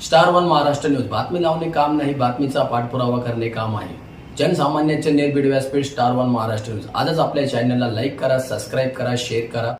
Star one Maharashtra news बातमी लावणे काम नाही, बातमीचा पाठपुरावा करणे काम आहे। जनसामान्यांचे निर्भीड व्यासपीठ स्टार वन महाराष्ट्र न्यूज। आजच आपल्या चॅनलला लाईक करा, सबस्क्राईब करा, शेअर करा।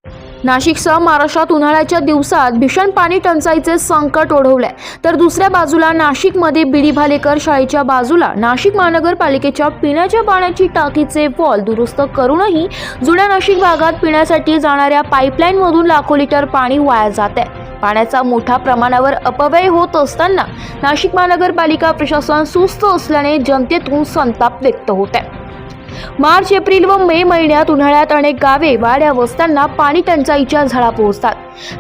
नाशिकसह महाराष्ट्रात उन्हाळ्याच्या दिवसात भीषण पाणी टंचाईचे संकट ओढवले, तर दुसऱ्या बाजूला नाशिकमध्ये बीडी भालेकर शाळेच्या बाजूला नाशिक महानगरपालिकेच्या पिण्याच्या पाण्याची टाकीचे वॉल दुरुस्त करूनही जुन्या नाशिक भागात पिण्यासाठी जाणाऱ्या पाईपलाईनमधून लाखो लिटर पाणी वाया जात आहे। पाण्याचा मोठ्या प्रमाणावर अपव्यय होत असताना नाशिक महानगरपालिका प्रशासन सुस्त असल्याने जनतेतून संताप व्यक्त होत आहे। मार्च, एप्रिल व मे महिन्यात उन्हाळ्यात अनेक गावे वाड्या वस्त्यांना पाणी टंचाईच्या झळा पोहोचतात।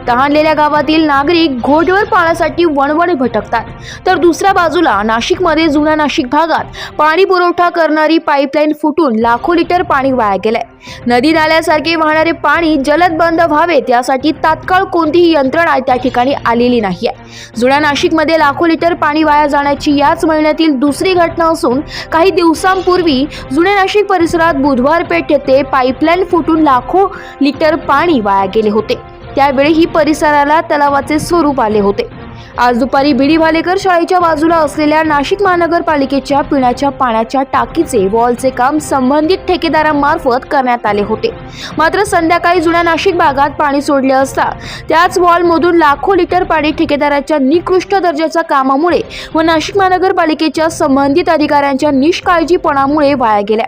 तहानलेल्या गावातील नागरिक घोटभर पाण्यासाठी वणवण भटकतात, तर दुसऱ्या बाजूला नाशिकमध्ये जुन्या नाशिक भागात पाणी पुरवठा करणारी पाईपलाईन फुटून लाखो लिटर पाणी वाया गेलंय। नदी नाल्यासारखे वाहणारे पाणी जलद बंद व्हावेत यासाठी तात्काळ कोणतीही यंत्रणा त्या ठिकाणी आलेली नाहीये। जुन्या नाशिकमध्ये लाखो लिटर पाणी वाया जाण्याची याच महिन्यातील दुसरी घटना असून काही दिवसांपूर्वी जुन्या नाशिक परिसरात बुधवार पेठ येथे पाईपलाईन फुटून लाखो लिटर पाणी वाया गेले होते। त्यावेळी ही परिसराला तलावाचे स्वरूप आले होते। आज दुपारी बीडी भालेकर शाळेच्या बाजूला असलेल्या नाशिक महानगरपालिकेच्या पिण्याच्या पाण्याच्या टाकीचे वॉलचे काम संबंधित ठेकेदारामार्फत करण्यात आले होते। मात्र संध्याकाळी जुन्या नाशिक भागात पाणी सोडले असता त्याच वॉलमधून लाखो लिटर पाणी ठेकेदाराच्या निकृष्ट दर्जाच्या कामामुळे व नाशिक महानगरपालिकेच्या संबंधित अधिकाऱ्यांच्या निष्काळजीपणामुळे वाया गेल्या।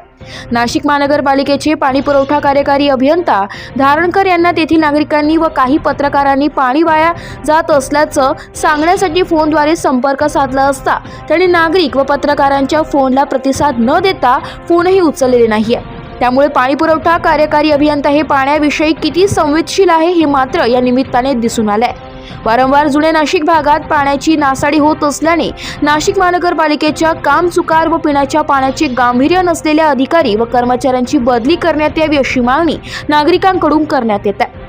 नाशिक महानगरपालिकेचे पाणी पुरवठा कार्यकारी अभियंता धारणकर यांना तेथील नागरिकांनी व काही पत्रकारांनी पाणी वाया जात असल्याचं सांगण्यासाठी फोनद्वारे संपर्क साधला असता त्यांनी नागरिक व पत्रकारांच्या फोनला प्रतिसाद न देता फोनही उचललेले नाहीये। त्यामुळे पाणी पुरवठा कार्यकारी अभियंता हे पाण्याविषयी किती संवेदनशील आहे हे मात्र या निमित्ताने दिसून आलंय। वारंवार जुन्या नाशिक भागात पाण्याची नासाडी होत असल्याने नाशिक महानगरपालिकेच्या कामचुकार व पिण्याच्या पाण्याचे गांभीर्य नसलेल्या अधिकारी व कर्मचाऱ्यांची बदली करण्यात यावी अशी मागणी नागरिकांकडून करण्यात येत आहे।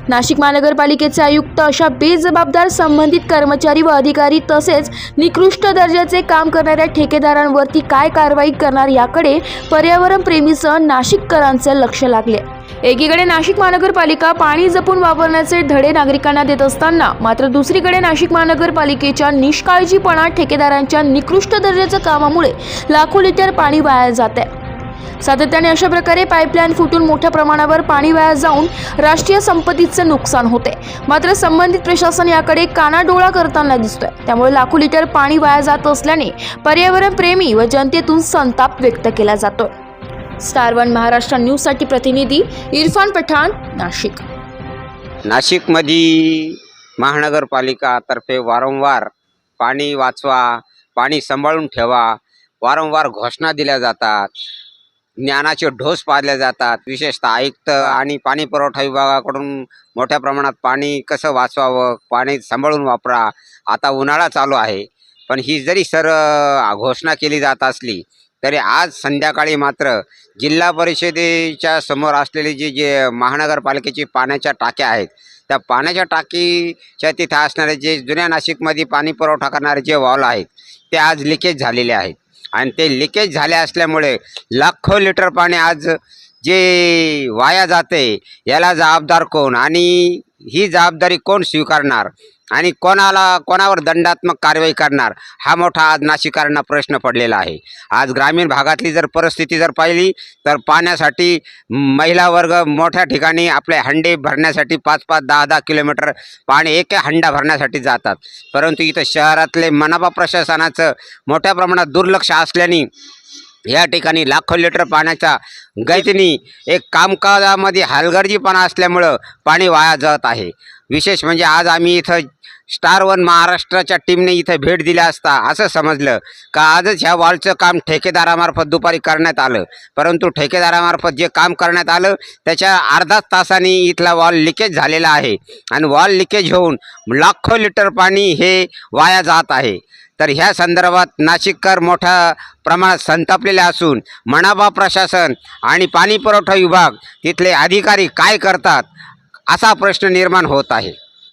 नाशिक महानगरपालिकेचे आयुक्त अशा बेजबाबदार संबंधित कर्मचारी व अधिकारी तसेच निकृष्ट दर्जाचे काम करणाऱ्या ठेकेदारांवरती काय कारवाई करणार याकडे पर्यावरण प्रेमीसह नाशिककरांचे लक्ष लागले। एकीकडे नाशिक महानगरपालिका पाणी जपून वापरण्याचे धडे नागरिकांना देत असताना मात्र दुसरीकडे नाशिक महानगरपालिकेच्या निष्काळजीपणा ठेकेदारांच्या निकृष्ट दर्जाच्या कामामुळे लाखो लिटर पाणी वाया जात आहे। सातत्याने अशा प्रकारे पाईपलाईन फुटून मोठ्या प्रमाणावर पाणी वाया जाऊन राष्ट्रीय संपत्तीचे नुकसान होते। मात्र संबंधित प्रशासन याकडे कानाडोळा करताना दिसतोय। त्यामुळे लाखो लिटर पाणी वाया जात असल्याने पर्यावरण प्रेमी व जनतेतून संताप व्यक्त केला जातोय। स्टार वन महाराष्ट्र न्यूज साठी प्रतिनिधी इरफान पठाण, नाशिक। नाशिकमध्ये महानगरपालिका तर्फे वारंवार पाणी वाचवा, पाणी सांभाळून ठेवा, वारंवार घोषणा दिल्या जातात, ज्ञानाचे ढोस पाडले जातात। विशेषतः आयुक्त आणि पाणी पुरवठा विभागाकडून मोठ्या प्रमाणात पाणी कसं वाचवावं, पाणी सांभाळून वापरा। आता उन्हाळा चालू आहे, पण ही जरी घोषणा केली जात असली तरी आज संध्याकाळी मात्र जिल्हा परिषदेच्या समोर असलेली जे महानगरपालिकेची पाण्याच्या टाक्या आहेत, त्या पाण्याच्या टाकीच्या तिथे असणारे जे जुन्या नाशिकमध्ये पाणी पुरवठा करणारे जे वॉल आहेत ते आज लिकेज झालेले आहेत। आणि ते लिकेज झाले असल्यामुळे लाखो लिटर पाणी आज जे वाया जाते याला जबाबदार कोण आणि ही जबाबदारी कोण स्वीकारणार आणि कोणावर दंडात्मक कारवाई करणार हा मोठा आज नाशिककरांना प्रश्न पडलेला आहे। आज ग्रामीण भागातली जर परिस्थिती जर पाहिली तर पाण्यासाठी महिला वर्ग मोठ्या ठिकाणी आपले हंडे भरण्यासाठी 5-5, 10-10 किलोमीटर पाणी एक हंडा भरण्यासाठी जातात। परंतु इथं शहरातले मनपा प्रशासनाचं मोठ्या प्रमाणात दुर्लक्ष असल्याने या ठिकाणी लाखो लिटर पाण्याच्या गैतीने एक कामकाजामध्ये हलगर्जीपणा असल्यामुळं पाणी वाया जात आहे। विशेष म्हणजे आज आम्ही इथं स्टार वन महाराष्ट्राच्या टीमने इथं भेट दिली असता असं समजलं का आजच ह्या वॉलचं काम ठेकेदारामार्फत दुपारी करण्यात आलं, परंतु ठेकेदारामार्फत जे काम करण्यात आलं त्याच्या अर्धाच तासाने इथला वॉल लिकेज झालेला आहे आणि वॉल लिकेज होऊन लाखो लिटर पाणी हे वाया जात आहे। तर ह्या संदर्भात नाशिककर मोठ्या प्रमाणात संतापलेले असून मनपा प्रशासन आणि पाणी पुरवठा विभाग तिथले अधिकारी काय करतात असा प्रश्न निर्माण होत आहे।